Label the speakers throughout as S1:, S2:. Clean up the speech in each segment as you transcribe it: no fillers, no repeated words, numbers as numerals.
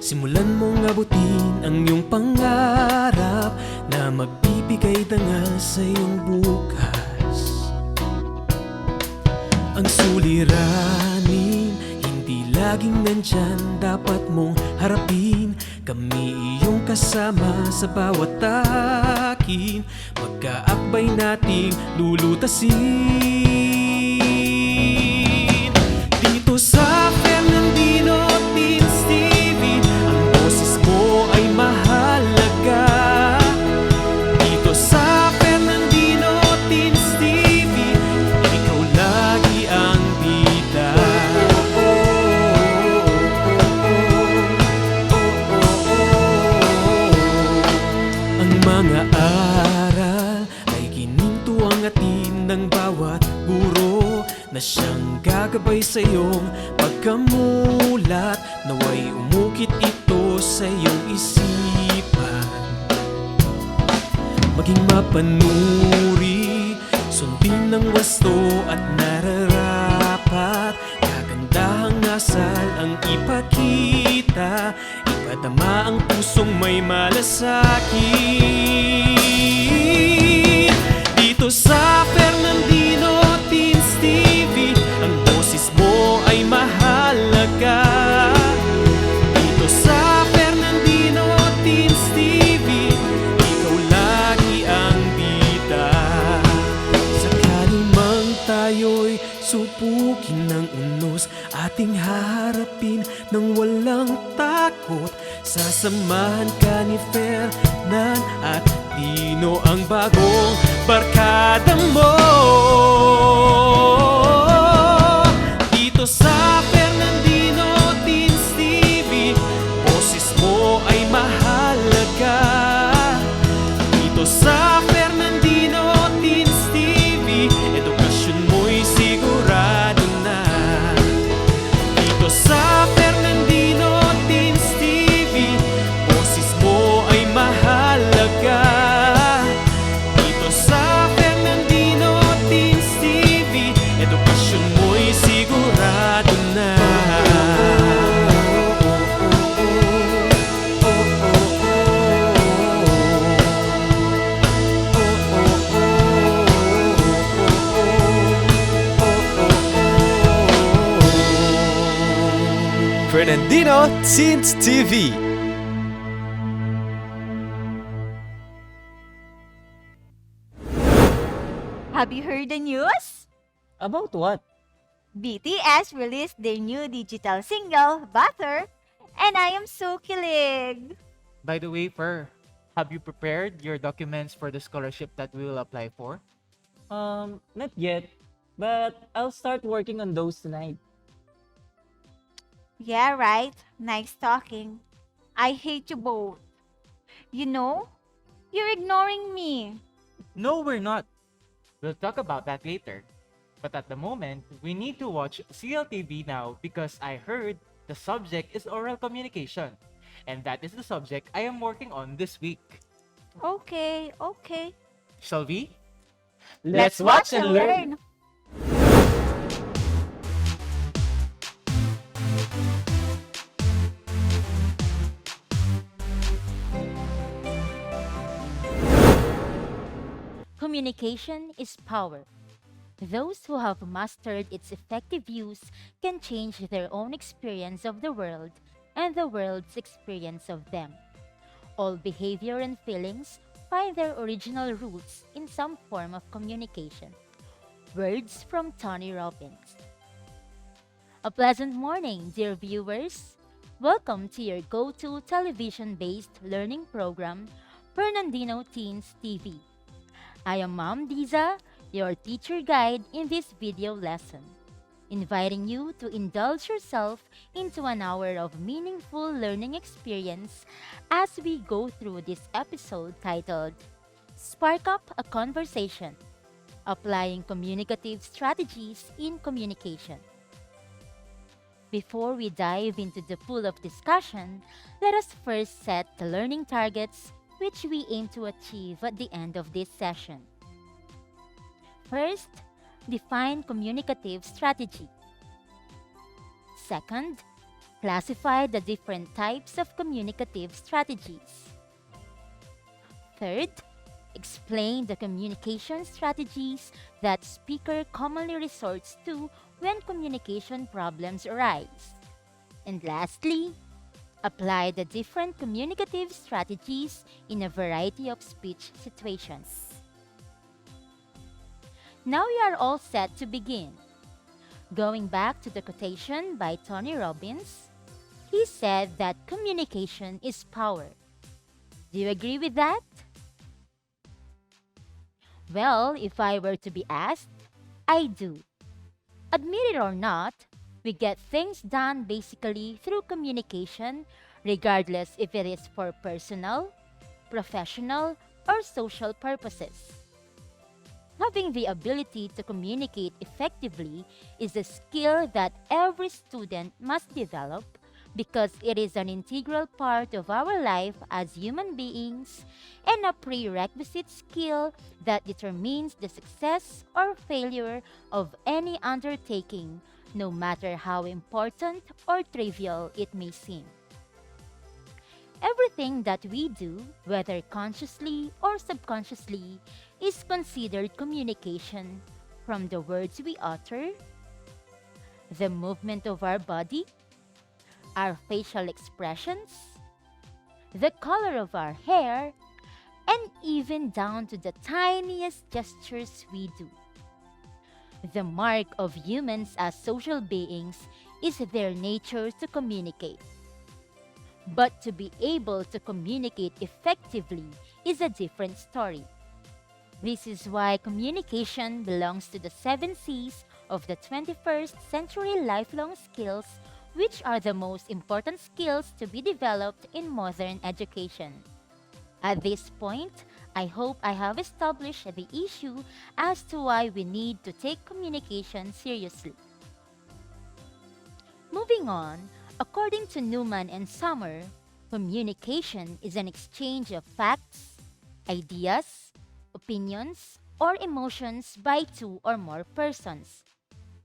S1: Simulan mong abutin ang iyong pangarap na magbibigay dangal sa iyong bukas. Ang suliranin, hindi laging nandyan, dapat mong harapin. Kami iyong kasama sa bawat takin, magkaakbay nating lulutasin. Dito sa FerNanDino Teens TV, ang boses mo ay mahalaga. Dito sa FerNanDino Teens TV, ikaw lagi ang bida. Ang mga aral ay ginintuang atin ng bawat guro na siyang gagabay sa iyong pagkamulat. Naway umukit ito sa iyong isipan, maging mapanuri, sundin ng wasto at nararapat. Kagandahang asal ang ipakita, ipadama ang pusong may malasakit. Dito sa FerNanDino Teens TV, ang boses mo ay mahalaga. Dito sa FerNanDino Teens TV, ikaw lagi ang bida. Sakali mang tayo'y subukin ng unos, ating haharapin ng walang takot. Sasamahan ka ni Fernan at Dino, ang bagong barkada mo. Dito sa FerNanDino Teens TV, boses mo ay mahalaga. Dito sa FerNanDino Teens TV, edukasyon mo'y sigurado na. Dito sa FerNanDino Teens TV, boses mo ay mahalaga. Dito sa FerNanDino Teens TV, edukasyon mo'y sigurado na.
S2: FerNanDino Teens TV.
S3: Have you heard the news?
S4: About what?
S3: BTS released their new digital single, Butter, and I am so kilig.
S5: By the way, Fer, have you prepared your documents for the scholarship that we will apply for?
S4: Not yet, but I'll start working on those tonight.
S3: Yeah, right. Nice talking. I hate you both. You know, you're ignoring me.
S5: No, we're not. We'll talk about that later. But at the moment, we need to watch CLTV now because I heard the subject is oral communication. And that is the subject I am working on this week.
S3: Okay.
S5: Shall we?
S4: Let's watch and learn.
S6: Communication is power. Those who have mastered its effective use can change their own experience of the world and the world's experience of them. All behavior and feelings find their original roots in some form of communication. Words from Tony Robbins. A pleasant morning, dear viewers. Welcome to your go-to television-based learning program, FerNanDino Teens TV. I am Ma'am Diza, your teacher guide in this video lesson, inviting you to indulge yourself into an hour of meaningful learning experience as we go through this episode titled Spark Up a Conversation, Applying Communicative Strategies in Communication. Before we dive into the pool of discussion, let us first set the learning targets which we aim to achieve at the end of this session. First, define communicative strategy. Second, Classify the different types of communicative strategies. Third, explain the communication strategies that speaker commonly resorts to when communication problems arise. And lastly, apply the different communicative strategies in a variety of speech situations. Now we are all set to begin. Going back to the quotation by Tony Robbins, he said that communication is power. Do you agree with that? Well, if I were to be asked, I do. Admit it or not, we get things done basically through communication, regardless if it is for personal, professional, or social purposes. Having the ability to communicate effectively is a skill that every student must develop because it is an integral part of our life as human beings and a prerequisite skill that determines the success or failure of any undertaking, no matter how important or trivial it may seem. Everything that we do, whether consciously or subconsciously, is considered communication, from the words we utter, the movement of our body, our facial expressions, the color of our hair, and even down to the tiniest gestures we do. The mark of humans as social beings is their nature to communicate. But to be able to communicate effectively is a different story. This is why communication belongs to the 7 C's of the 21st century lifelong skills, which are the most important skills to be developed in modern education. At this point, I hope I have established the issue as to why we need to take communication seriously. Moving on, according to Newman and Summer, communication is an exchange of facts, ideas, opinions, or emotions by two or more persons.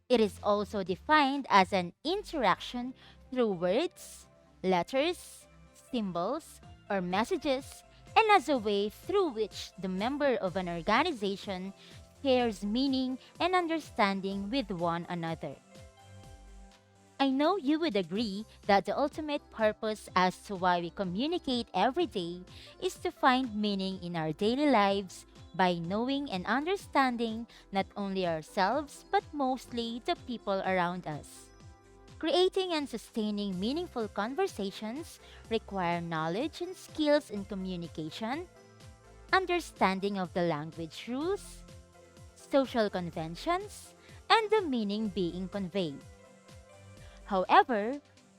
S6: It is also defined as an interaction through words, letters, symbols, or messages, and as a way through which the member of an organization shares meaning and understanding with one another. I know you would agree that the ultimate purpose as to why we communicate every day is to find meaning in our daily lives by knowing and understanding not only ourselves but mostly the people around us. Creating and sustaining meaningful conversations require knowledge and skills in communication, understanding of the language rules, social conventions, and the meaning being conveyed. However,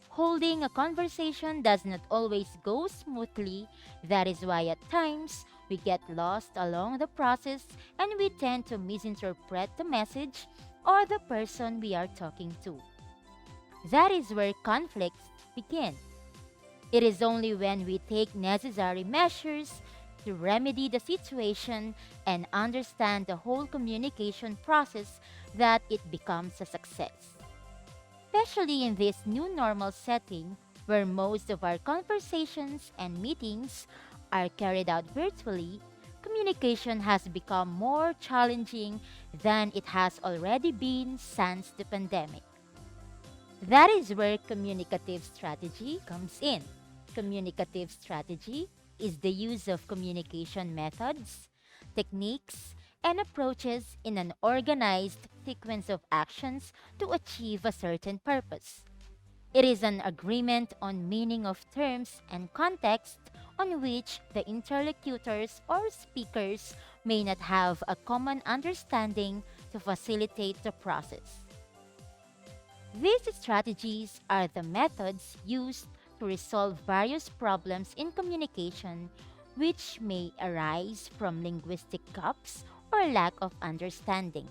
S6: holding a conversation does not always go smoothly. That is why at times we get lost along the process and we tend to misinterpret the message or the person we are talking to. That is where conflicts begin. It is only when we take necessary measures to remedy the situation and understand the whole communication process that it becomes a success. Especially in this new normal setting where most of our conversations and meetings are carried out virtually, communication has become more challenging than it has already been since the pandemic. That is where communicative strategy comes in. Communicative strategy is the use of communication methods, techniques, and approaches in an organized sequence of actions to achieve a certain purpose. It is an agreement on meaning of terms and context on which the interlocutors or speakers may not have a common understanding to facilitate the process. These strategies are the methods used to resolve various problems in communication which may arise from linguistic gaps or lack of understanding.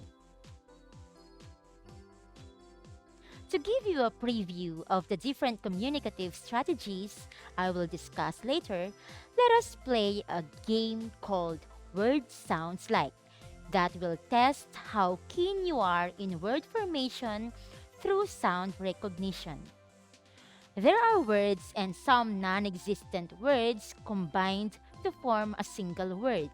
S6: To give you a preview of the different communicative strategies I will discuss later, let us play a game called Word Sounds Like that will test how keen you are in word formation through sound recognition. There are words and some non-existent words combined to form a single word.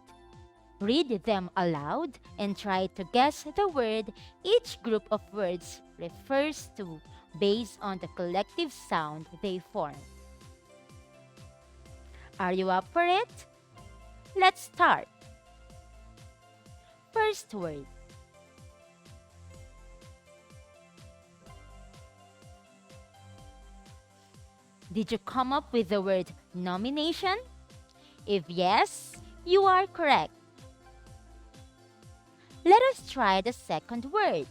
S6: Read them aloud and try to guess the word each group of words refers to based on the collective sound they form. Are you up for it? Let's start. First word. Did you come up with the word nomination? If yes, you are correct. Let us try the second word.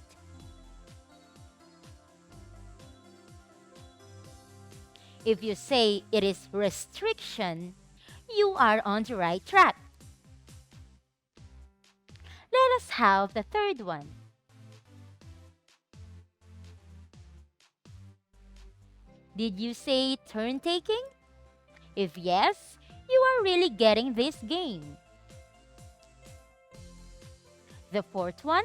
S6: If you say it is restriction, you are on the right track. Let us have the third one. Did you say turn taking? If yes, you are really getting this game. The fourth one.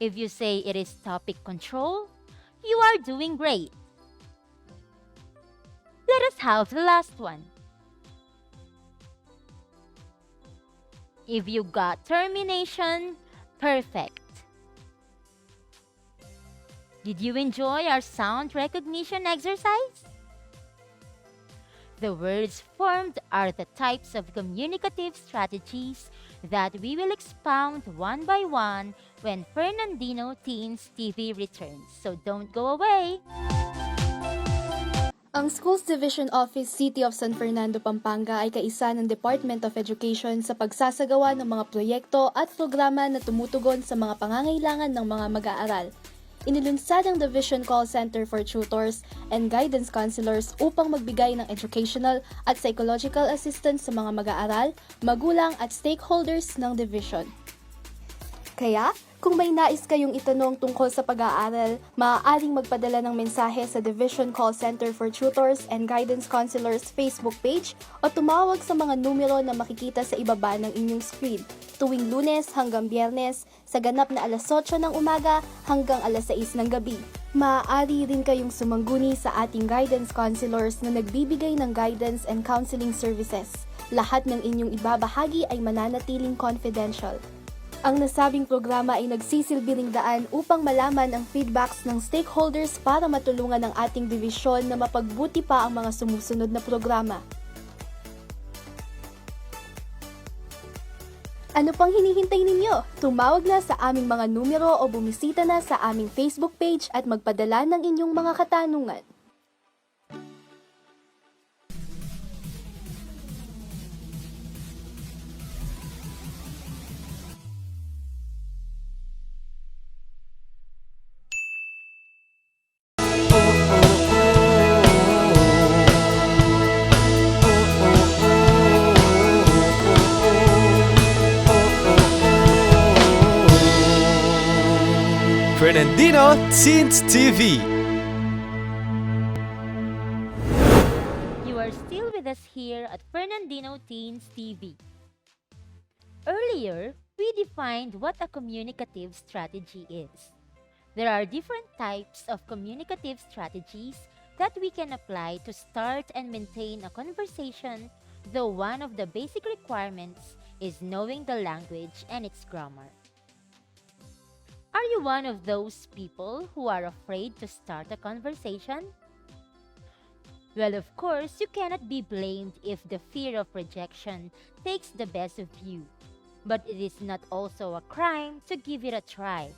S6: If you say it is topic control, you are doing great. Let us have the last one. If you got termination, perfect. Did you enjoy our sound recognition exercise? The words formed are the types of communicative strategies that we will expound one by one when FerNanDino Teens TV returns. So don't go away!
S7: Ang Schools Division Office City of San Fernando, Pampanga ay kaisa ng Department of Education sa pagsasagawa ng mga proyekto at programa na tumutugon sa mga pangangailangan ng mga mag-aaral. Inilunsad ang Division Call Center for Tutors and Guidance Counselors upang magbigay ng educational at psychological assistance sa mga mag-aaral, magulang at stakeholders ng division. Kaya, kung may nais kayong itanong tungkol sa pag-aaral, maaaring magpadala ng mensahe sa Division Call Center for Tutors and Guidance Counselors Facebook page o tumawag sa mga numero na makikita sa ibaba ng inyong screen tuwing Lunes hanggang Biyernes sa ganap na alas 8 ng umaga hanggang alas 6 ng gabi. Maaari rin kayong sumangguni sa ating guidance counselors na nagbibigay ng guidance and counseling services. Lahat ng inyong ibabahagi ay mananatiling confidential. Ang nasabing programa ay nagsisilbing daan upang malaman ang feedbacks ng stakeholders para matulungan ang ating divisyon na mapagbuti pa ang mga sumusunod na programa. Ano pang hinihintay ninyo? Tumawag na sa aming mga numero o bumisita na sa aming Facebook page at magpadala ng inyong mga katanungan.
S2: FerNanDino Teens TV.
S6: You are still with us here at FerNanDino Teens TV. Earlier, we defined what a communicative strategy is. There are different types of communicative strategies that we can apply to start and maintain a conversation, though one of the basic requirements is knowing the language and its grammar. Are you one of those people who are afraid to start a conversation? Well, of course, you cannot be blamed if the fear of rejection takes the best of you. But it is not also a crime to give it a try,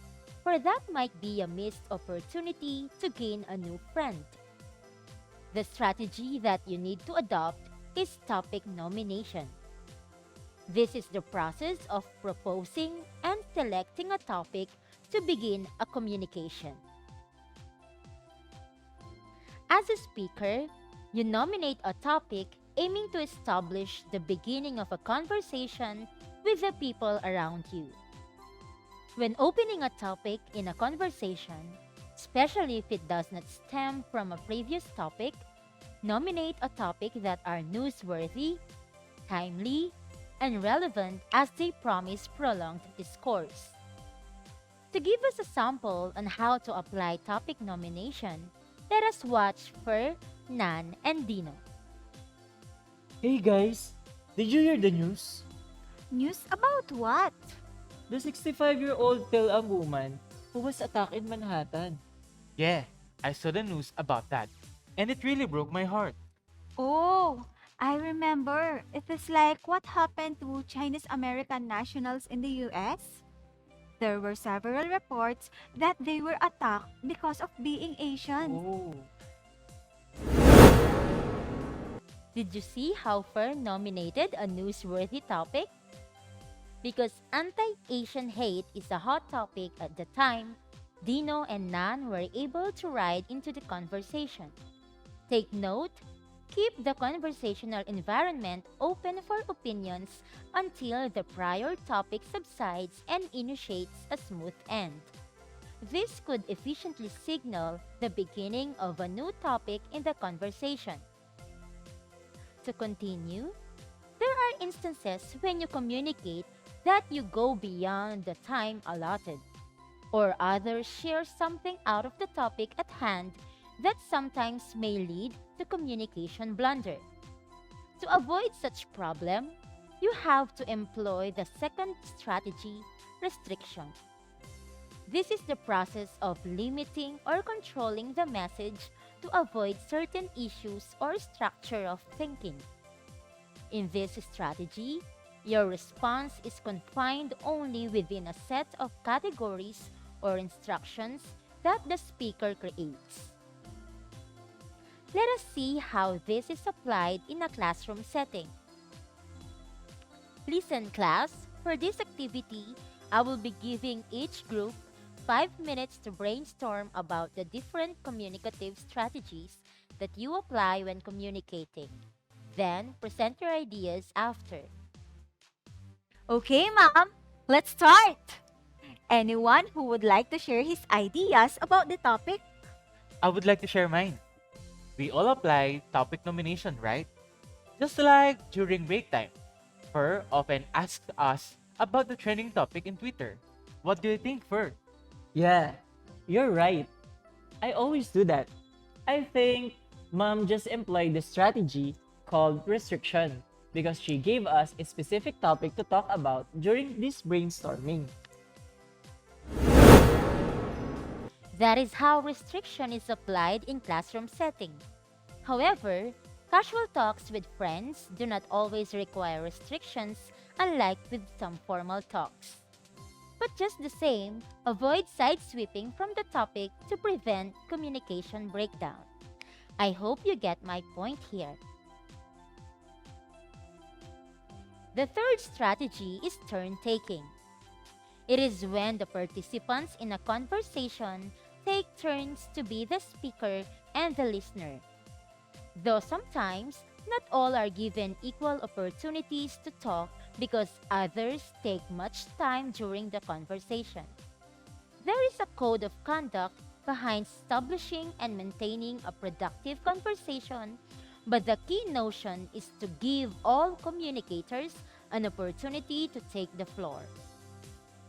S6: for that might be a missed opportunity to gain a new friend. The strategy that you need to adopt is topic nomination. This is the process of proposing and selecting a topic to begin a communication. As a speaker, you nominate a topic aiming to establish the beginning of a conversation with the people around you. When opening a topic in a conversation, especially if it does not stem from a previous topic, nominate a topic that are newsworthy, timely, and relevant as they promise prolonged discourse. To give us a sample on how to apply topic nomination, let us watch Fer, Nan, and Dino.
S4: Hey guys, did you hear the news?
S3: News about what?
S4: The 65-year-old Phil woman who was attacked in Manhattan.
S5: Yeah, I saw the news about that, and it really broke my heart.
S3: Oh, I remember. It is like what happened to Chinese American nationals in the US. There were several reports that they were attacked because of being Asian.
S4: Oh.
S6: Did you see how Fer nominated a newsworthy topic? Because anti-Asian hate is a hot topic at the time, Dino and Nan were able to ride into the conversation. Take note, keep the conversational environment open for opinions until the prior topic subsides and initiates a smooth end. This could efficiently signal the beginning of a new topic in the conversation. To continue, there are instances when you communicate that you go beyond the time allotted, or others share something out of the topic at hand that sometimes may lead to communication blunder. To avoid such problem, you have to employ the second strategy, restriction. This is the process of limiting or controlling the message to avoid certain issues or structure of thinking. In this strategy, your response is confined only within a set of categories or instructions that the speaker creates. Let us see how this is applied in a classroom setting. Listen, class. For this activity, I will be giving each group 5 minutes to brainstorm about the different communicative strategies that you apply when communicating. Then, present your ideas after.
S3: Okay, ma'am, let's start. Anyone who would like to share his ideas about the topic?
S5: I would like to share mine. We all apply topic nomination, right? Just like during break time. Fer often asks us about the trending topic in Twitter. What do you think, Fer?
S4: Yeah, you're right. I always do that. I think Mom just employed the strategy called restriction because she gave us a specific topic to talk about during this brainstorming.
S6: That is how restriction is applied in classroom setting. However, casual talks with friends do not always require restrictions, unlike with some formal talks. But just the same, avoid sidesweeping from the topic to prevent communication breakdown. I hope you get my point here. The third strategy is turn taking. It is when the participants in a conversation take turns to be the speaker and the listener. Though sometimes, not all are given equal opportunities to talk because others take much time during the conversation. There is a code of conduct behind establishing and maintaining a productive conversation, but the key notion is to give all communicators an opportunity to take the floor.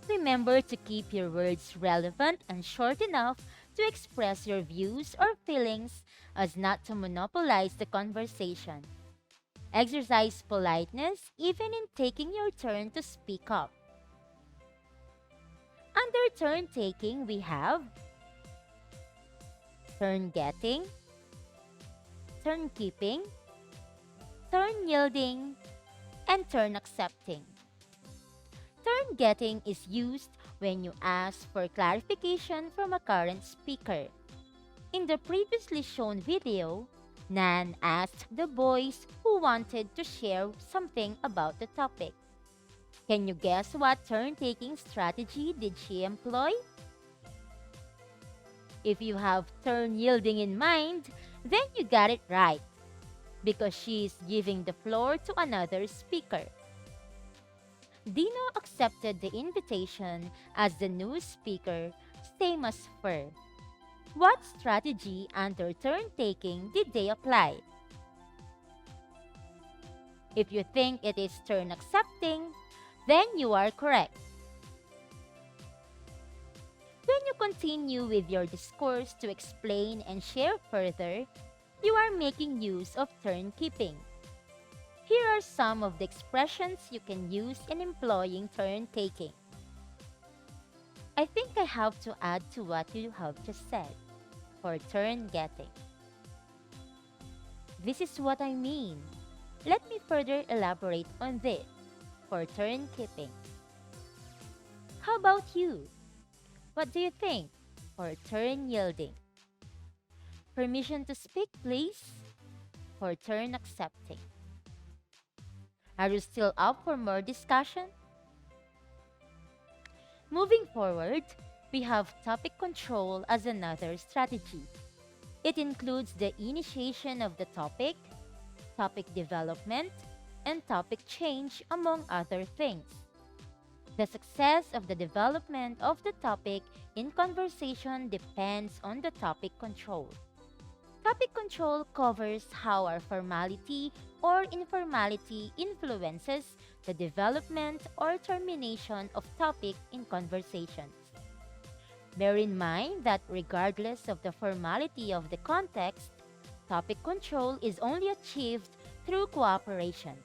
S6: Remember to keep your words relevant and short enough to express your views or feelings as not to monopolize the conversation. Exercise politeness even in taking your turn to speak up. Under turn taking, we have turn getting, turn keeping, turn yielding, and turn accepting. Turn getting is used when you ask for clarification from a current speaker. In the previously shown video, Nan asked the boys who wanted to share something about the topic. Can you guess what turn-taking strategy did she employ? If you have turn yielding in mind, then you got it right, because she is giving the floor to another speaker. Dino accepted the invitation as the new speaker, same as Fer. What strategy under turn-taking did they apply? If you think it is turn accepting, then you are correct. continue with your discourse to explain and share further, you are making use of turn keeping. Here are some of the expressions you can use in employing turn taking. I think I have to add to what you have just said for turn getting. This is what I mean. Let me further elaborate on this for turn keeping. How about you? What do you think for turn yielding? Permission to speak, please, for turn accepting. Are you still up for more discussion? Moving forward, we have topic control as another strategy. It includes the initiation of the topic development, and topic change, among other things. The success of the development of the topic in conversation depends on the topic control. Topic control covers how our formality or informality influences the development or termination of topic in conversations. Bear in mind that regardless of the formality of the context, topic control is only achieved through cooperation.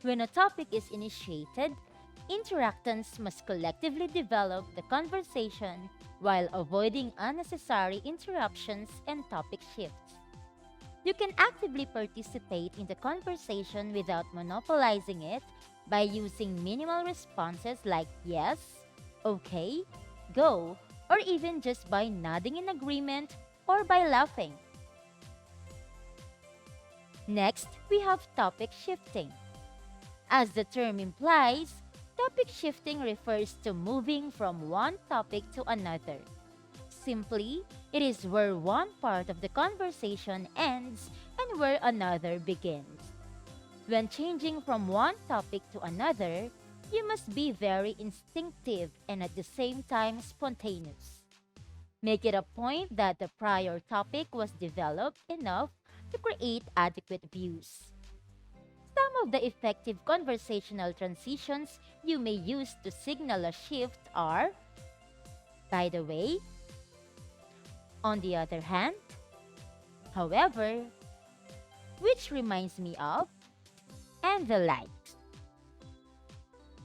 S6: When a topic is initiated, interactants must collectively develop the conversation while avoiding unnecessary interruptions and topic shifts. You can actively participate in the conversation without monopolizing it by using minimal responses like yes, okay, go, or even just by nodding in agreement or by laughing. Next, we have topic shifting. As the term implies, topic shifting refers to moving from one topic to another. Simply, it is where one part of the conversation ends and where another begins. When changing from one topic to another, you must be very instinctive and at the same time spontaneous. Make it a point that the prior topic was developed enough to create adequate views. Some of the effective conversational transitions you may use to signal a shift are, by the way, on the other hand, however, which reminds me of, and the likes.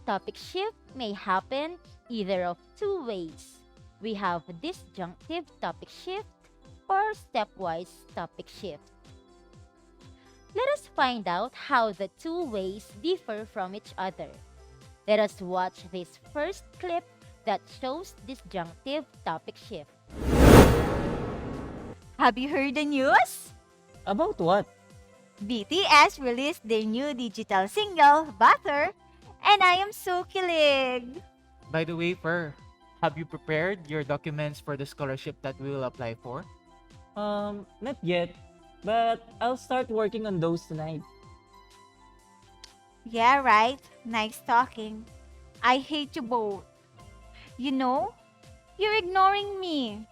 S6: Topic shift may happen either of two ways. We have disjunctive topic shift or stepwise topic shift. Let us find out how the two ways differ from each other. Let us watch this first clip that shows disjunctive topic shift.
S3: Have you heard the news?
S4: About what?
S3: BTS released their new digital single, Butter, and I am so kilig.
S5: By the way, Fer, have you prepared your documents for the scholarship that we will apply for?
S4: Not yet, but I'll start working on those tonight.
S3: Yeah, right. Nice talking. I hate you both. You know, you're ignoring me.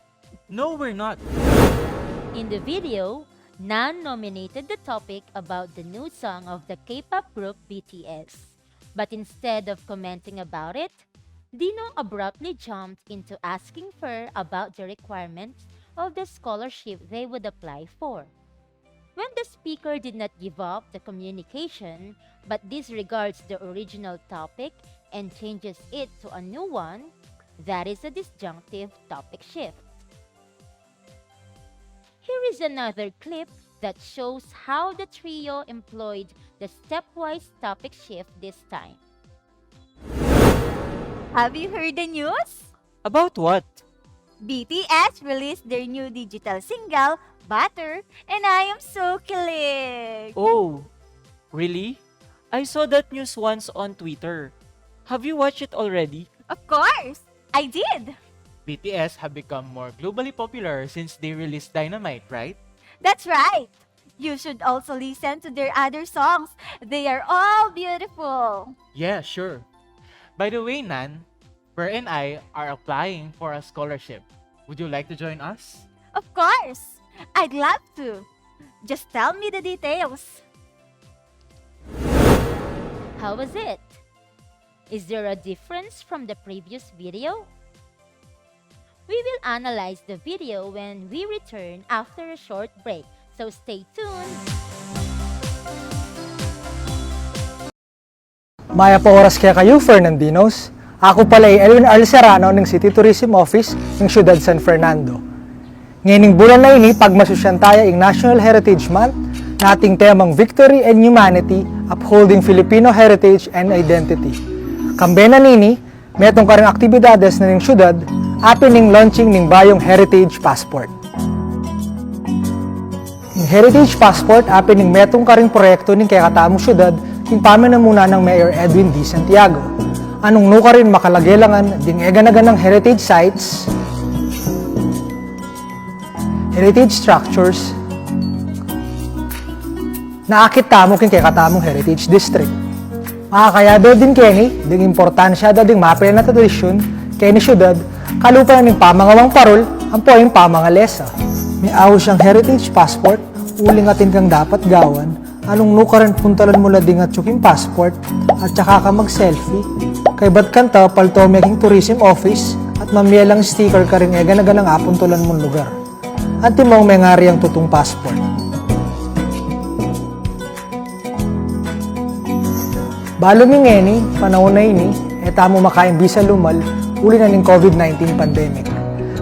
S5: No, we're not.
S6: In the video, Nan nominated the topic about the new song of the K-pop group BTS. But instead of commenting about it, Dino abruptly jumped into asking Fer about the requirements of the scholarship they would apply for. When the speaker did not give up the communication but disregards the original topic and changes it to a new one, that is a disjunctive topic shift. Here is another clip that shows how the trio employed the stepwise topic shift this time.
S3: Have you heard the news?
S4: About what?
S3: BTS released their new digital single, Butter, and I am so kilig.
S4: Oh, really? I saw that news once on Twitter. Have you watched it already?
S3: Of course, I did.
S5: BTS have become more globally popular since they released Dynamite, right?
S3: That's right. You should also listen to their other songs. They are all beautiful.
S5: Yeah, sure. By the way, Nan, Fer and I are applying for a scholarship. Would you like to join us?
S3: Of course, I'd love to. Just tell me the details.
S6: How was it? Is there a difference from the previous video? We will analyze the video when we return after a short break, so stay tuned!
S8: Maya po oras kaya kayo, FerNanDinos. Ako pala ay Elwin Arl Serrano ng City Tourism Office ng Siyudad San Fernando. Ngayong bulan na ini, pagmasusyan tayo ang National Heritage Month na ating temang Victory and Humanity, Upholding Filipino Heritage and Identity. Kambena nini, metong karang aktibidades na ng siyudad, apin ng launching ng bayong Heritage Passport. Yung Heritage Passport, apin ng metong karing proyekto ng kaya katamong siyudad, yung pamanamuna ng Mayor Edwin D. Santiago. Anong nuka rin makalagelangan ding eganagan ng heritage sites, heritage structures, naakit tamo kin kay katamong heritage district. Makakayado din kini, ding importansya da ding mapil na tradisyon, kay ni syudad, kalupa ng pamangawang parol, ang poing pamangalesa. May aw siyang heritage passport, uling atin kang dapat gawan, anong nukaran puntalan mo lading at yung passport, at saka ka mag-selfie. Kay ba't kanta, palto making tourism office, at mamiyalang sticker ka rin eganagan ng apuntulan mong lugar. At timong may ngari ang tutong passport. Balo mingeni, panahon na ini, etamo makain bisa lumal, uli na ng COVID-19 pandemic.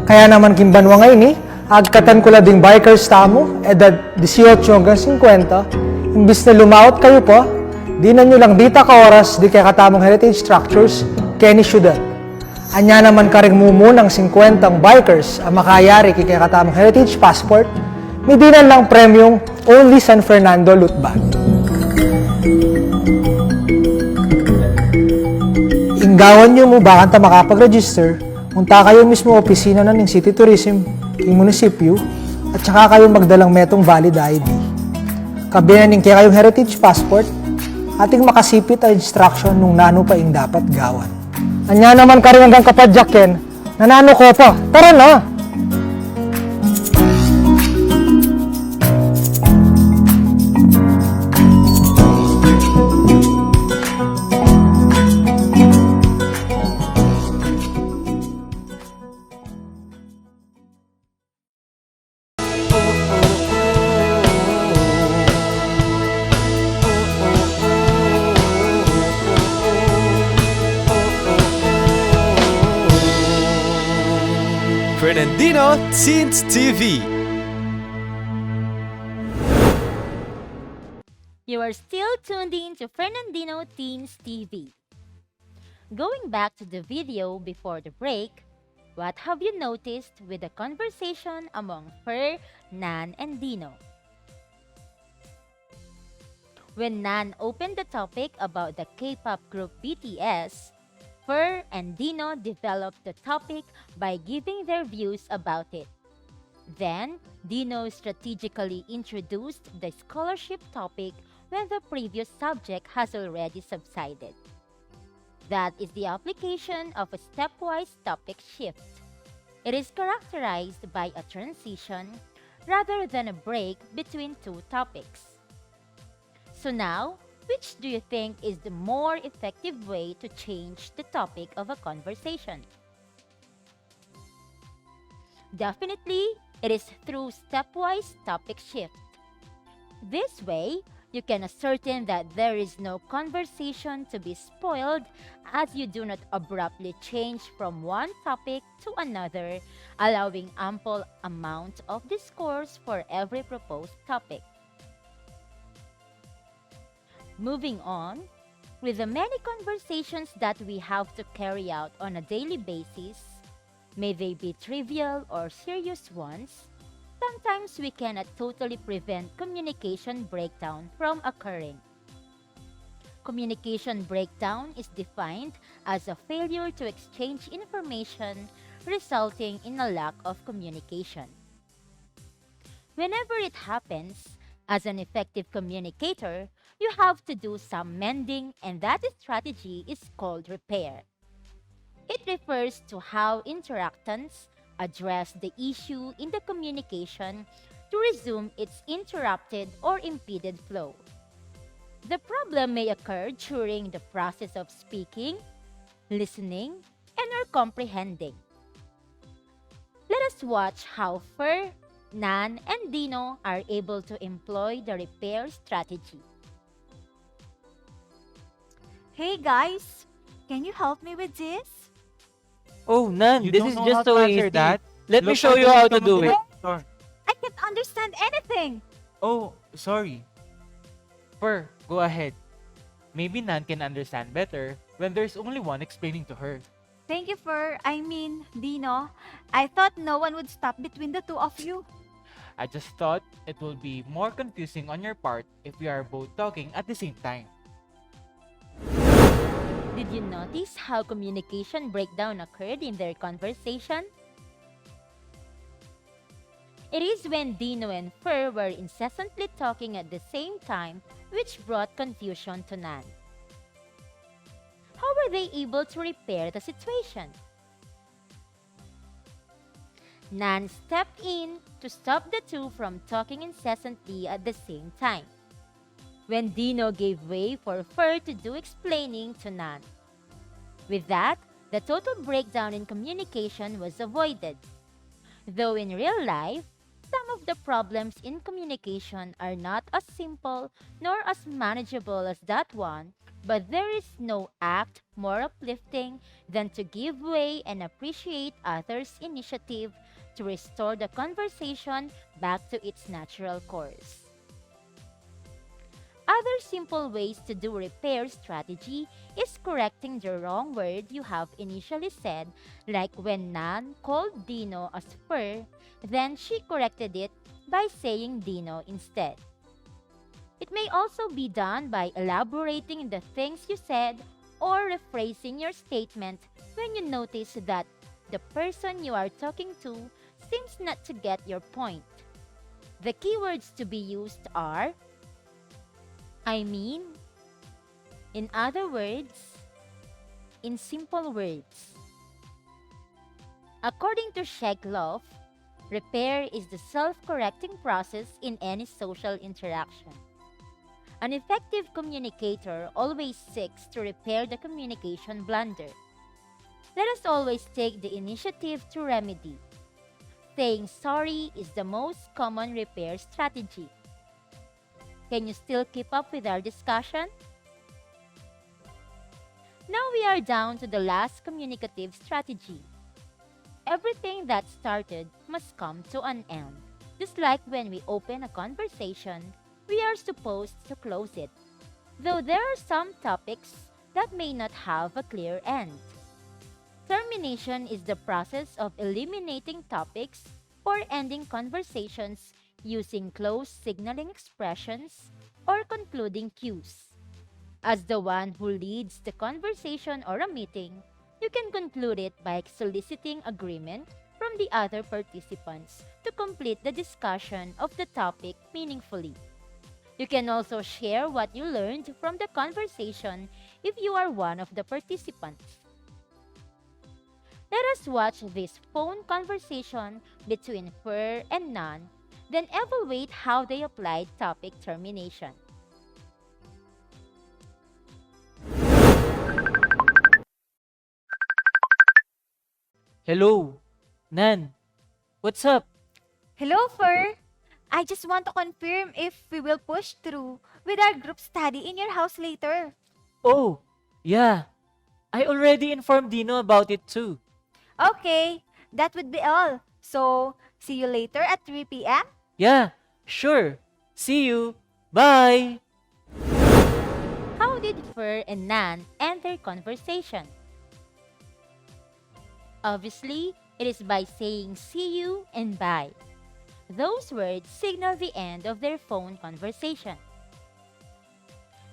S8: Kaya naman kimbanwa ngayon agkatan ko ding bikers tamo, edad 18 hanggang 50, imbis na lumaot kayo po, di na nyo lang dita ka oras di kaya katamong heritage structures, kaya ni syudad. Anya naman karing mumunang 50 bikers ang makayari kaya katamong heritage passport, midinan lang premium only San Fernando loot bag. Inggawan nyo mo bakanta makapag-register, punta kayo mismo opisina na ng City Tourism, yung munisipyo, at saka kayo magdalang metong valid ID. Kabinan kaya kayong heritage passport, ating makasipit ang instruction nung nano pa ing dapat gawan. Anya naman ka rin hanggang kapadyakin, nanano ko pa, tara na!
S2: FerNanDino Teens TV.
S6: You are still tuned in to FerNanDino Teens TV. Going back to the video before the break, what have you noticed with the conversation among Fer, Nan, and Dino? When Nan opened the topic about the K-pop group BTS, Fer and Dino developed the topic by giving their views about it. Then, Dino strategically introduced the scholarship topic when the previous subject has already subsided. That is the application of a stepwise topic shift. It is characterized by a transition rather than a break between two topics. So now, which do you think is the more effective way to change the topic of a conversation? Definitely, it is through stepwise topic shift. This way, you can ascertain that there is no conversation to be spoiled as you do not abruptly change from one topic to another, allowing ample amount of discourse for every proposed topic. Moving on, with the many conversations that we have to carry out on a daily basis, may they be trivial or serious ones, sometimes we cannot totally prevent communication breakdown from occurring. Communication breakdown is defined as a failure to exchange information resulting in a lack of communication. Whenever it happens, as an effective communicator, you have to do some mending, and that strategy is called repair. It refers to how interactants address the issue in the communication to resume its interrupted or impeded flow. The problem may occur during the process of speaking, listening, and or comprehending. us watch how Fer, Nan, and Dino are able to employ the repair strategy.
S3: Hey guys, can you help me with this?
S4: Oh, Nan,
S5: You
S4: this
S5: don't
S4: is
S5: know
S4: just
S5: how
S4: so
S5: to answer
S4: easy.
S5: that?
S4: Let me
S5: Look
S4: show
S5: at
S4: you
S5: the
S4: how to do it.
S5: communicator.
S3: I can't understand anything.
S5: Oh, sorry. Fer, go ahead. Maybe Nan can understand better when there's only one explaining to her.
S3: Thank you Dino. I thought no one would stop between the two of you.
S5: I just thought it will be more confusing on your part if we are both talking at the same time.
S6: Did you notice how communication breakdown occurred in their conversation? It is when Dino and Fer were incessantly talking at the same time which brought confusion to Nan. How were they able to repair the situation? Nan stepped in to stop the two from talking incessantly at the same time. When Dino gave way for Fer to do explaining to Nan. With that, the total breakdown in communication was avoided. Though in real life, some of the problems in communication are not as simple nor as manageable as that one, but there is no act more uplifting than to give way and appreciate others' initiative to restore the conversation back to its natural course. Other simple ways to do repair strategy is correcting the wrong word you have initially said, like when Nan called Dino as Fer, then she corrected it by saying Dino instead. It may also be done by elaborating the things you said or rephrasing your statement when you notice that the person you are talking to seems not to get your point. The keywords to be used are I mean, in other words, in simple words. According to Shegloff, repair is the self-correcting process in any social interaction. An effective communicator always seeks to repair the communication blunder. Let us always take the initiative to remedy. Saying sorry is the most common repair strategy. Can you still keep up with our discussion? Now we are down to the last communicative strategy. Everything that started must come to an end. Just like when we open a conversation, we are supposed to close it. Though there are some topics that may not have a clear end. Termination is the process of eliminating topics or ending conversations using close signaling expressions or concluding cues. As the one who leads the conversation or a meeting, you can conclude it by soliciting agreement from the other participants to complete the discussion of the topic meaningfully. You can also share what you learned from the conversation if you are one of the participants. Let us watch this phone conversation between Fer and Nan, then evaluate how they applied topic termination.
S4: Hello, Nan. What's up?
S3: Hello, Fer. I just want to confirm if we will push through with our group study in your house later.
S4: Oh, yeah. I already informed Dino about it too.
S3: Okay, that would be all. So, see you later at 3 p.m.?
S4: Yeah, sure. See you. Bye.
S6: How did Fer and Nan end their conversation? Obviously, it is by saying see you and bye. Those words signal the end of their phone conversation.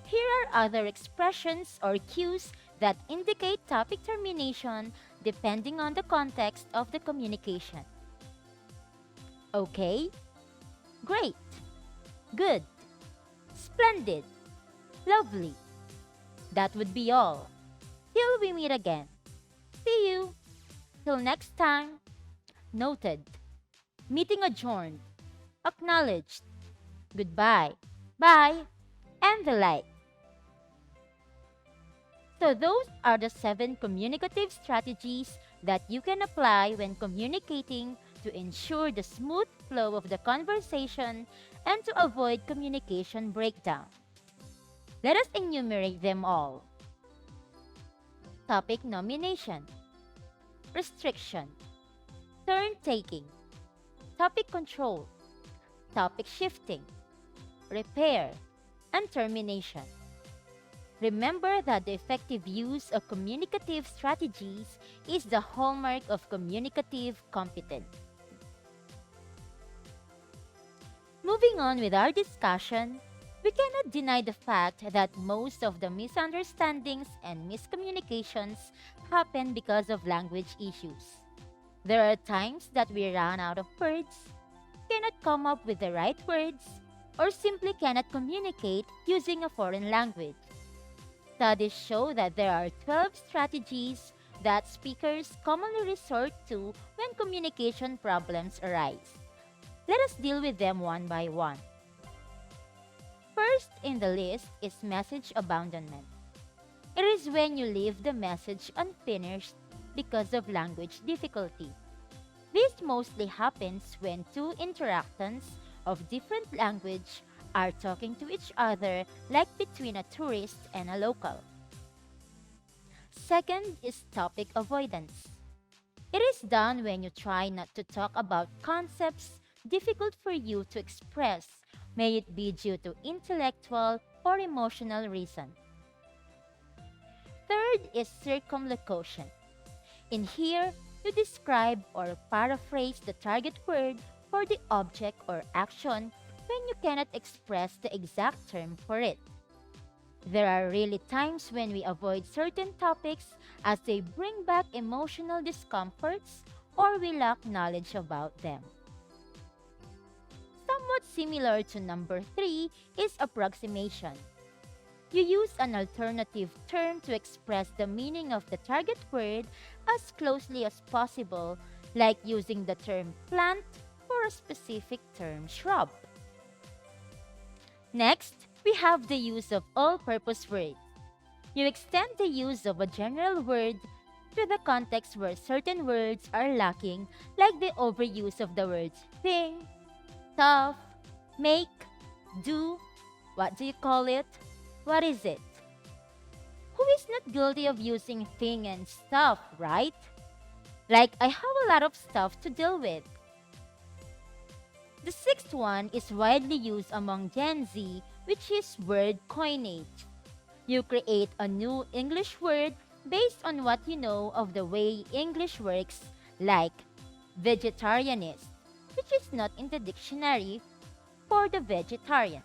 S6: Here are other expressions or cues that indicate topic termination depending on the context of the communication. Okay, great, good, splendid, lovely. That would be all. Till we meet again. See you. Till next time. Noted. Meeting adjourned. Acknowledged. Goodbye. Bye. And the like. So those are the 7 communicative strategies that you can apply when communicating to ensure the smooth flow of the conversation and to avoid communication breakdown. Let us enumerate them all. Topic nomination, restriction, turn taking, topic control, topic shifting, repair, and termination. Remember that the effective use of communicative strategies is the hallmark of communicative competence. Moving on with our discussion, we cannot deny the fact that most of the misunderstandings and miscommunications happen because of language issues. There are times that we run out of words, cannot come up with the right words, or simply cannot communicate using a foreign language. Studies show that there are 12 strategies that speakers commonly resort to when communication problems arise. Let us deal with them one by one. First in the list is message abandonment. It is when you leave the message unfinished because of language difficulty. This mostly happens when two interactants of different language are talking to each other, like between a tourist and a local. Second is topic avoidance. It is done when you try not to talk about concepts difficult for you to express, may it be due to intellectual or emotional reasons. Third is circumlocution. In here, you describe or paraphrase the target word for the object or action when you cannot express the exact term for it. There are really times when we avoid certain topics as they bring back emotional discomforts or we lack knowledge about them. Somewhat similar to number 3 is approximation. You use an alternative term to express the meaning of the target word as closely as possible, like using the term plant for a specific term shrub. Next, we have the use of all-purpose words. You extend the use of a general word to the context where certain words are lacking, like the overuse of the words thing, tough, make, do, what do you call it, what is it? Who is not guilty of using thing and stuff, right? Like, I have a lot of stuff to deal with. The sixth one is widely used among Gen Z, which is word coinage. You create a new English word based on what you know of the way English works, like vegetarianist, which is not in the dictionary for the vegetarian.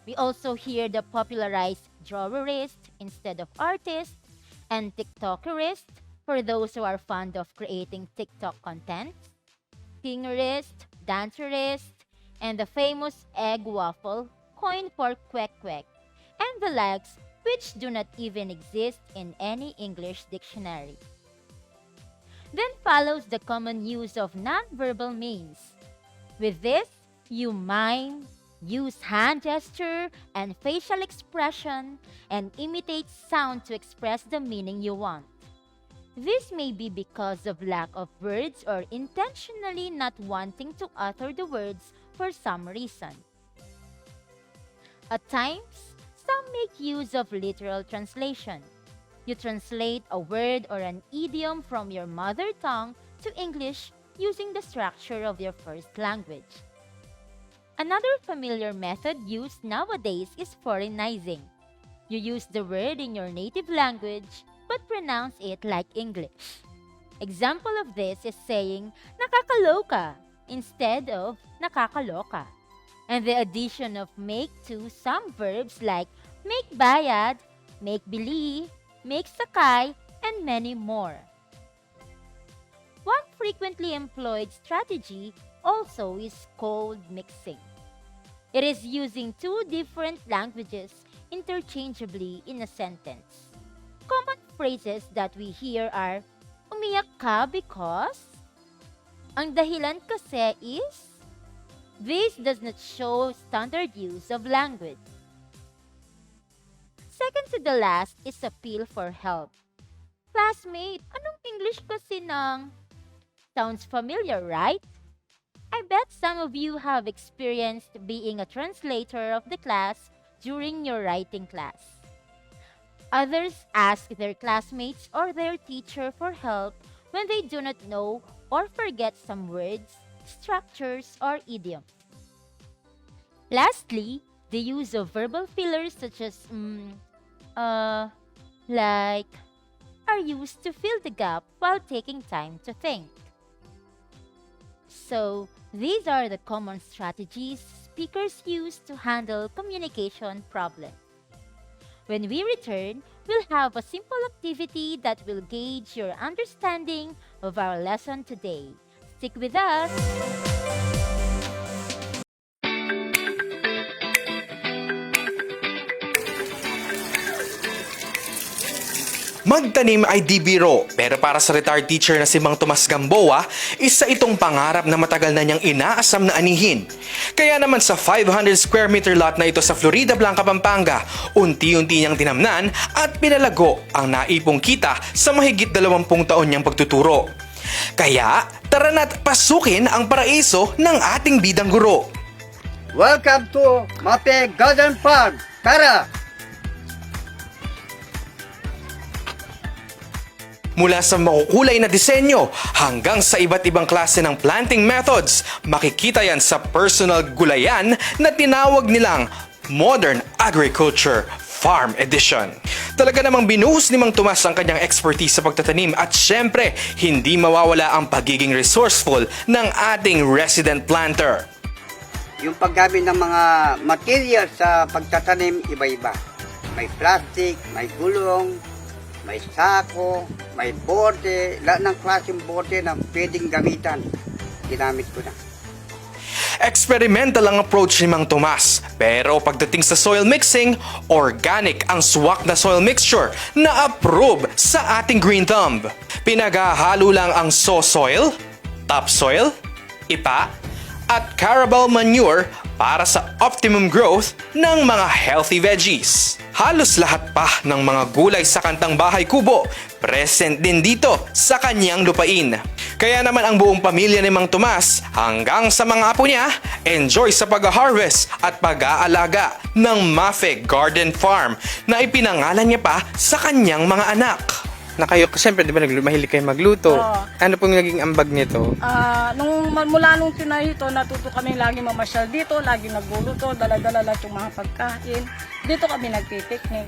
S6: We also hear the popularized drawerist instead of artist, and TikTokerist for those who are fond of creating TikTok content, singerist, dancerist, and the famous egg waffle coined for quack quack, and the likes, which do not even exist in any English dictionary. Then follows the common use of nonverbal means. With this, you mime, use hand gesture and facial expression, and imitate sound to express the meaning you want. This may be because of lack of words or intentionally not wanting to utter the words for some reason. At times, some make use of literal translation. You translate a word or an idiom from your mother tongue to English using the structure of your first language. Another familiar method used nowadays is foreignizing. You use the word in your native language but pronounce it like English. Example of this is saying nakakaloka instead of nakakaloka, and the addition of make to some verbs like make bayad, make bili, make sakay, and many more. One frequently employed strategy also is called mixing. It is using two different languages interchangeably in a sentence. Common phrases that we hear are, umiyak ka because? Ang dahilan kasi is? This does not show standard use of language. Second to the last is appeal for help. Classmate, anong English kasi ng? Sounds familiar, right? I bet some of you have experienced being a translator of the class during your writing class. Others ask their classmates or their teacher for help when they do not know or forget some words, structures, or idioms. Lastly, the use of verbal fillers such as like are used to fill the gap while taking time to think. So, these are the common strategies speakers use to handle communication problems. When we return, we'll have a simple activity that will gauge your understanding of our lesson today. Stick with us!
S2: Magtanim ay di biro, pero para sa retired teacher na si Mang Tomas Gamboa, isa itong pangarap na matagal na niyang inaasam na anihin. Kaya naman sa 500 square meter lot na ito sa Florida Blanca, Pampanga, unti-unti niyang tinamnan at pinalago ang naipong kita sa mahigit 20 taon niyang pagtuturo. Kaya, tara na't pasukin ang paraiso ng ating bidang guro.
S9: Welcome to Mape Garden Farm. Tara!
S2: Mula sa makukulay na disenyo hanggang sa iba't ibang klase ng planting methods, makikita yan sa personal gulayan na tinawag nilang Modern Agriculture Farm Edition. Talaga namang binuhos ni Mang Tomas ang kanyang expertise sa pagtatanim at syempre, hindi mawawala ang pagiging resourceful ng ating resident planter.
S9: Yung paggamit ng mga materials sa pagtatanim, iba-iba. May plastic, may gulong, may sako, may bote, lahat ng klaseng bote na pwedeng gamitan. Ginamit ko na.
S2: Experimental ang approach ni Mang Tomas. Pero pagdating sa soil mixing, organic ang swak na soil mixture na approve sa ating green thumb. Pinaghahalo lang ang soil, topsoil, ipa, at carabao manure para sa optimum growth ng mga healthy veggies. Halos lahat pa ng mga gulay sa kantang bahay kubo present din dito sa kanyang lupain. Kaya naman ang buong pamilya ni Mang Tomas hanggang sa mga apo niya enjoy sa pag-harvest at pag-aalaga ng Mafe Garden Farm na ipinangalan niya pa sa kanyang mga anak.
S10: Na kayo, siyempre, di ba, mahilig kayo magluto?
S11: Oo.
S10: Ano pong naging ambag nito?
S11: Mula nung tinayo ito, natuto kami lagi mamasyal dito, lagi nagluluto, dala-dala lahat yung mga pagkain. Dito kami nagpipiknik.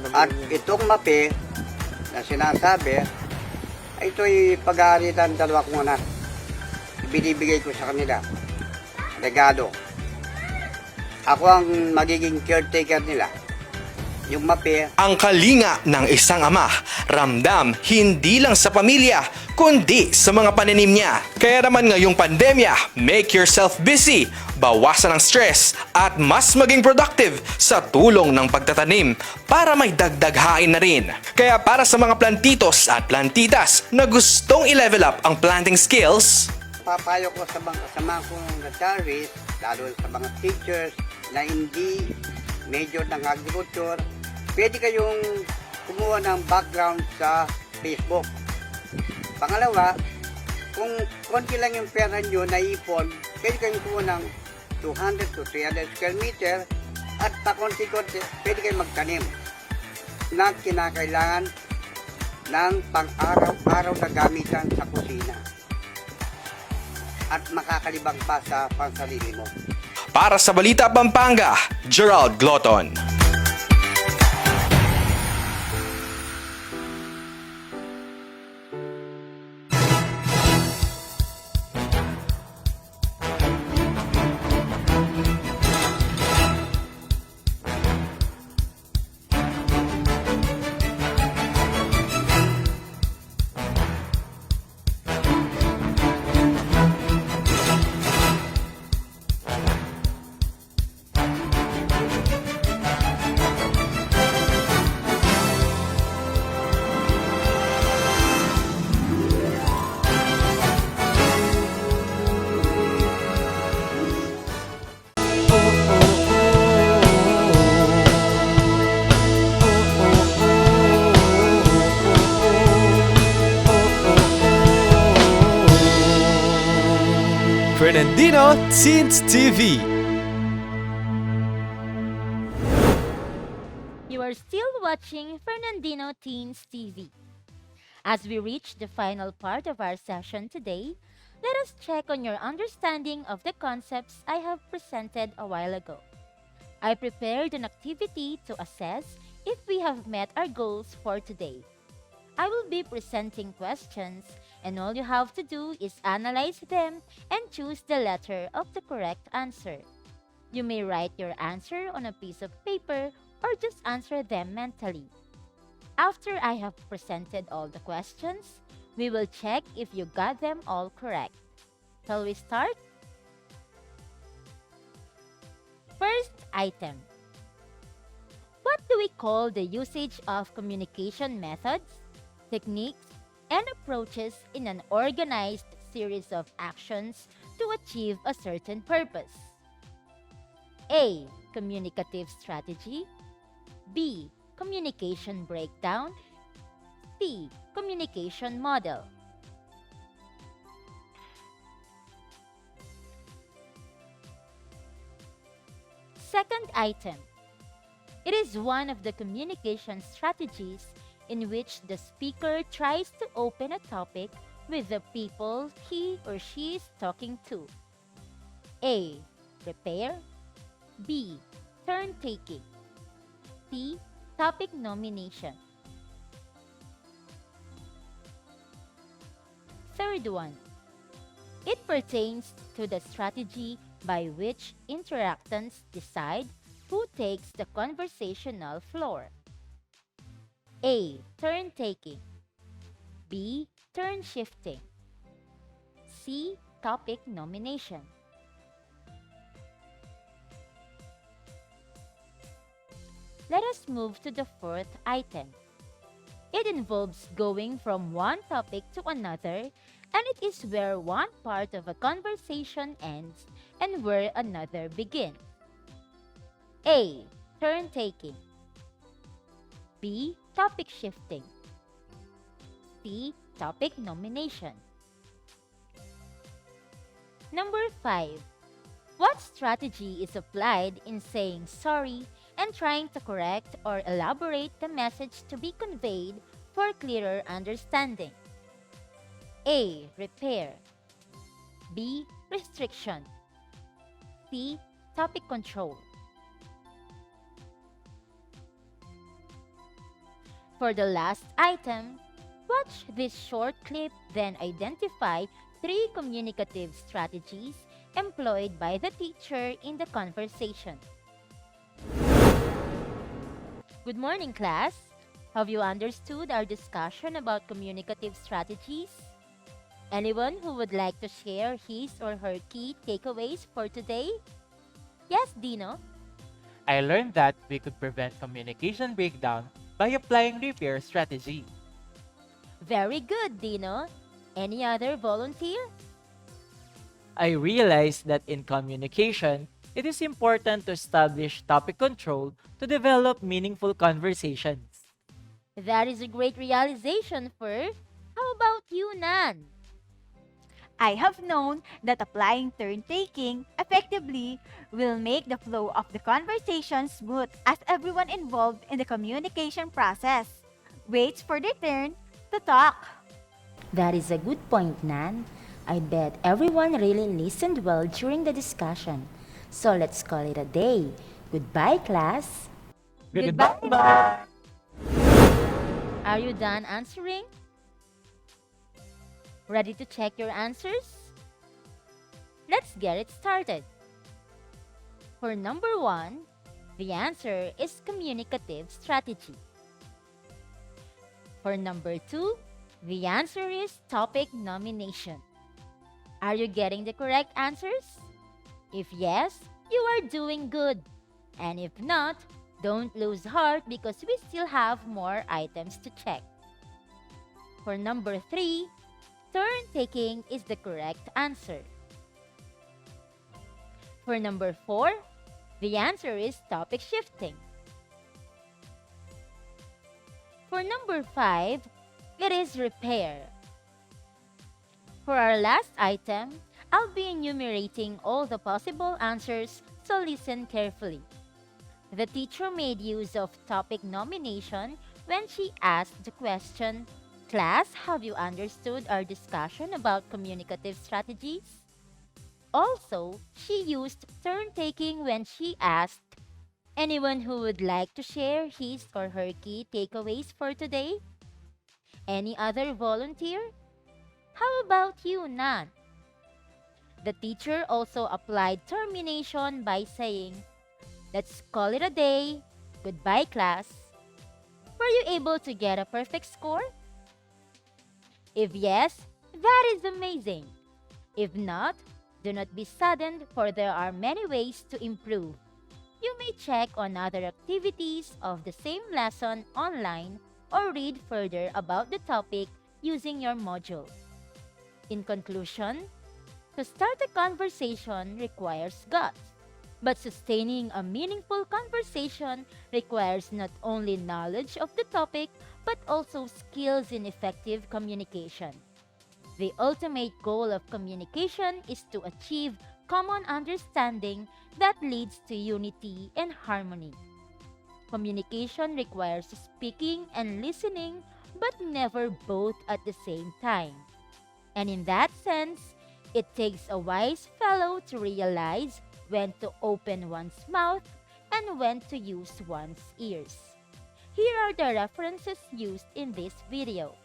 S9: At itong mape na sinasabi, ito'y pag-aaritan dalawa kong anak. Binibigay ko sa kanila. Regalo. Ako ang magiging caretaker nila. Yung mape,
S2: Ang kalinga ng isang ama, ramdam hindi lang sa pamilya, kundi sa mga pananim niya. Kaya naman ngayong pandemya, make yourself busy, bawasan ang stress, at mas maging productive sa tulong ng pagtatanim para may dagdag hain na rin. Kaya para sa mga plantitos at plantitas na gustong i-level up ang planting skills,
S9: papayo ko sa mga kasama kong retirees, lalo sa mga teachers na hindi major ng agriculture, pwede kayong kumuha ng background sa Facebook. Pangalawa, kung konti lang yung pera nyo na ipon, pwede kayong kumuha ng 200 to 300 square meter at pakonti-konti, pwede kayong magtanim na kinakailangan ng pang-araw-araw na gamitan sa kusina at makakalibang pa sa pansarili mo.
S2: para sa Balita Pampanga, Gerald Gloton.
S1: FerNanDino Teens TV.
S6: You are still watching FerNanDino Teens TV. As we reach the final part of our session today, let us check on your understanding of the concepts I have presented a while ago. I prepared an activity to assess if we have met our goals for today. I will be presenting questions, and all you have to do is analyze them and choose the letter of the correct answer. You may write your answer on a piece of paper or just answer them mentally. After I have presented all the questions, we will check if you got them all correct. Shall we start? First item. What do we call the usage of communication methods, techniques, and approaches in an organized series of actions to achieve a certain purpose? A. Communicative strategy. B. Communication breakdown. C. Communication model. Second item. It is one of the communication strategies in which the speaker tries to open a topic with the people he or she is talking to. A. Repair. B. Turn taking. C. Topic nomination. Third one. It pertains to the strategy by which interactants decide who takes the conversational floor. A. Turn taking. B. Turn shifting. C. Topic nomination. Let us move to the fourth item. It involves going from one topic to another, and it is where one part of a conversation ends and where another begins. A. Turn taking. B. Topic shifting. C. Topic nomination. Number 5. What strategy is applied in saying sorry and trying to correct or elaborate the message to be conveyed for clearer understanding? A. Repair. B. Restriction. C. Topic control. For the last item, watch this short clip, then identify 3 communicative strategies employed by the teacher in the conversation. Good morning, class. Have you understood our discussion about communicative strategies? Anyone who would like to share his or her key takeaways for today? Yes, Dino?
S5: I learned that we could prevent communication breakdown by applying repair strategy.
S6: Very good, Dino. Any other volunteer?
S4: I realized that in communication, it is important to establish topic control to develop meaningful conversations.
S6: That is a great realization, Fer. How about you, Nan?
S3: I have known that applying turn taking effectively will make the flow of the conversation smooth as everyone involved in the communication process waits for their turn to talk.
S6: That is a good point, Nan. I bet everyone really listened well during the discussion. So let's call it a day. Goodbye, class.
S4: Goodbye.
S6: Are you done answering? Ready to check your answers? Let's get it started. For number 1, the answer is communicative strategy. For number 2, the answer is topic nomination. Are you getting the correct answers? If yes, you are doing good. And if not, don't lose heart because we still have more items to check. For number 3, turn taking is the correct answer. For number 4, the answer is topic shifting. For number 5, it is repair. For our last item, I'll be enumerating all the possible answers, so listen carefully. The teacher made use of topic nomination when she asked the question, "Class, have you understood our discussion about communicative strategies?" Also, she used turn-taking when she asked, "Anyone who would like to share his or her key takeaways for today? Any other volunteer? How about you, Nan?" The teacher also applied termination by saying, "Let's call it a day. Goodbye, class." Were you able to get a perfect score? If yes, that is amazing. If not, do not be saddened, for there are many ways to improve. You may check on other activities of the same lesson online or read further about the topic using your module. In conclusion, to start a conversation requires guts, but sustaining a meaningful conversation requires not only knowledge of the topic but also skills in effective communication. The ultimate goal of communication is to achieve common understanding that leads to unity and harmony. Communication requires speaking and listening, but never both at the same time. And in that sense, it takes a wise fellow to realize when to open one's mouth and when to use one's ears. Here are the references used in this video.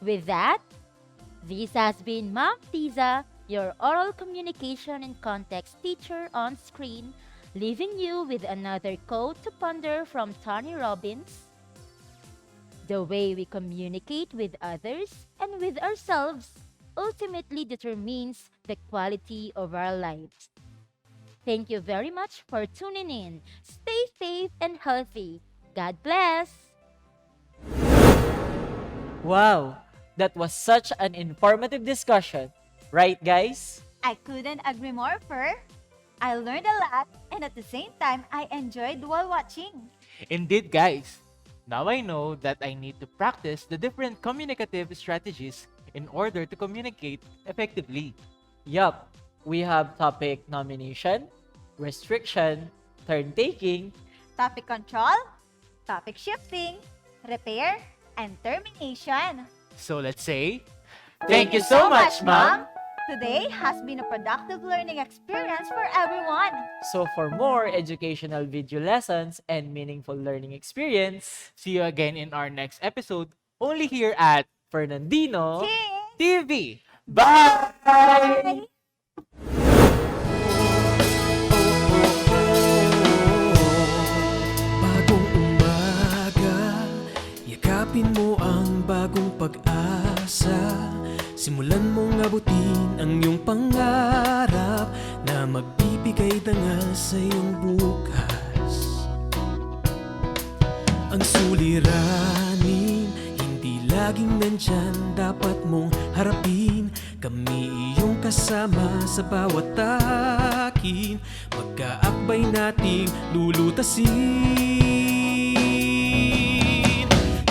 S6: With that, this has been Ma'am Diza, your oral communication and context teacher on screen, leaving you with another quote to ponder from Tony Robbins. "The way we communicate with others and with ourselves ultimately determines the quality of our lives." Thank you very much for tuning in. Stay safe and healthy. God bless!
S4: Wow, that was such an informative discussion. Right, guys?
S3: I couldn't agree more, Fer. I learned a lot, and at the same time, I enjoyed while watching.
S5: Indeed, guys. Now I know that I need to practice the different communicative strategies in order to communicate effectively.
S4: Yup, we have topic nomination, restriction, turn-taking,
S3: Topic control, topic shifting, repair, and termination.
S5: So let's say,
S4: Thank you so much, Ma'am!
S3: Today has been a productive learning experience for everyone.
S4: So for more educational video lessons and meaningful learning experience,
S5: see you again in our next episode, only here at
S4: FerNanDino
S3: Cheers!
S5: TV.
S4: Bye!
S3: Bye!
S1: Bagong umaga, yakapin mo ang bagong pag-asa. Simulan mong abutin ang iyong pangarap na magbibigay dangal sa iyong bukas. Ang suliranin, hindi laging nandyan, dapat mong harapin. Kami iyong kasama sa bawat takin, magkaakbay nating lulutasin.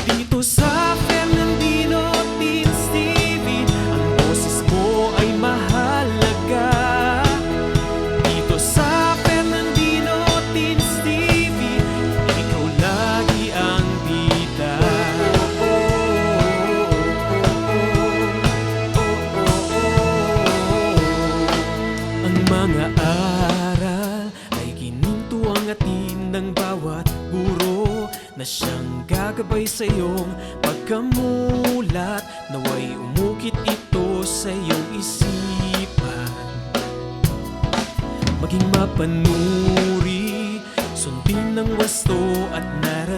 S1: Dito sa FerNanDino Teens TV, ang boses mo ay mahalaga. Dito sa FerNanDino Teens TV, ikaw lagi ang bida. Ang mga aral ay ginintuang atin ng bawat guro na siyang gagabay sa iyong pagkamulat. Naway umukit ito sa iyong isipan, maging mapanuri, sundin ng wasto at nararating.